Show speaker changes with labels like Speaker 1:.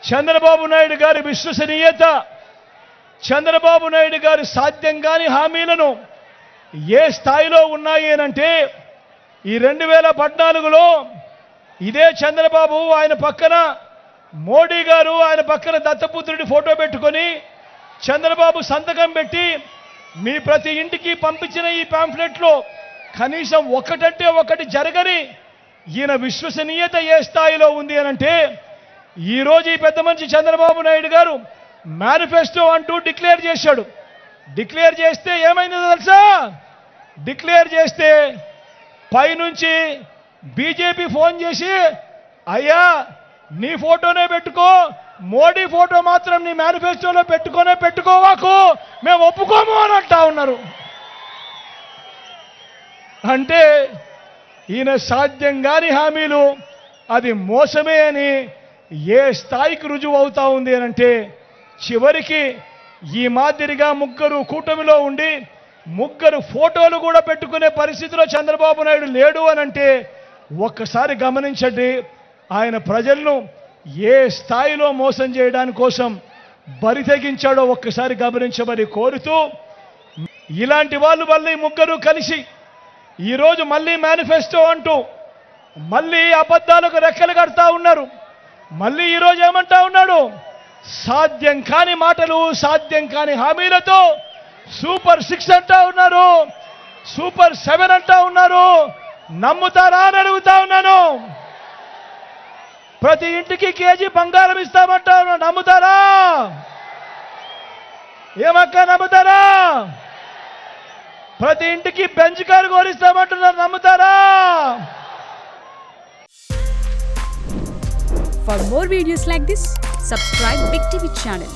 Speaker 1: చంద్రబాబు నాయుడు గారి విశ్వసనీయత, చంద్రబాబు నాయుడు గారి సాధ్యం కాని హామీలను ఏ స్థాయిలో ఉన్నాయి అనంటే, ఈ 2014లో ఇదే చంద్రబాబు ఆయన పక్కన మోడీ గారు, ఆయన పక్కన దత్తపుత్రుడి ఫోటో పెట్టుకొని చంద్రబాబు సంతకం పెట్టి మీ ప్రతి ఇంటికి పంపించిన ఈ పాంఫ్లెట్లో కనీసం ఒకటంటే ఒకటి జరగని ఈయన విశ్వసనీయత ఏ స్థాయిలో ఉంది అనంటే, ఈరోజు ఈ పెద్ద మనిషి చంద్రబాబు నాయుడు గారు మేనిఫెస్టో అంటూ డిక్లేర్ చేశాడు. డిక్లేర్ చేస్తే ఏమైందో తెలుసా? డిక్లేర్ చేస్తే పైనుంచి బీజేపీ ఫోన్ చేసి, అయ్యా నీ ఫోటోనే పెట్టుకో, మోడీ ఫోటో మాత్రం నీ మేనిఫెస్టోలో పెట్టుకోవాకు, మేము ఒప్పుకోము అని అంటా ఉన్నారు. అంటే ఈయన సాధ్యం కాని హామీలు అది మోసమే అని ఏ స్థాయికి రుజువు అవుతా ఉంది అనంటే, చివరికి ఈ మాదిరిగా ముగ్గురు కూటమిలో ఉండి ముగ్గురు ఫోటోలు కూడా పెట్టుకునే పరిస్థితిలో చంద్రబాబు నాయుడు లేడు అనంటే ఒక్కసారి గమనించండి ఆయన ప్రజలను ఏ స్థాయిలో మోసం చేయడానికి కోసం బరి తెగించాడో ఒక్కసారి గమనించమని కోరుతూ, ఇలాంటి వాళ్ళు మళ్ళీ ముగ్గురు కలిసి ఈరోజు మళ్ళీ మేనిఫెస్టో అంటూ మళ్ళీ అబద్ధాలకు రెక్కలు కడతా ఉన్నారు. మళ్ళీ ఈరోజు ఏమంటా ఉన్నాడు? సాధ్యం కాని మాటలు, సాధ్యం కాని హామీలతో సూపర్ 6 అంటా ఉన్నారు, సూపర్ 7 అంటా ఉన్నారు. నమ్ముతారా అని అడుగుతా ఉన్నాను. ప్రతి ఇంటికి కేజీ బంగారం ఇస్తామంటా ఉన్నా, నమ్ముతారా? ఏమక్క నమ్ముతారా? ప్రతి ఇంటికి బెంచ్ కారు కోరిస్తామంటున్నారు, నమ్ముతారా?
Speaker 2: For more videos like this, subscribe Big TV channel.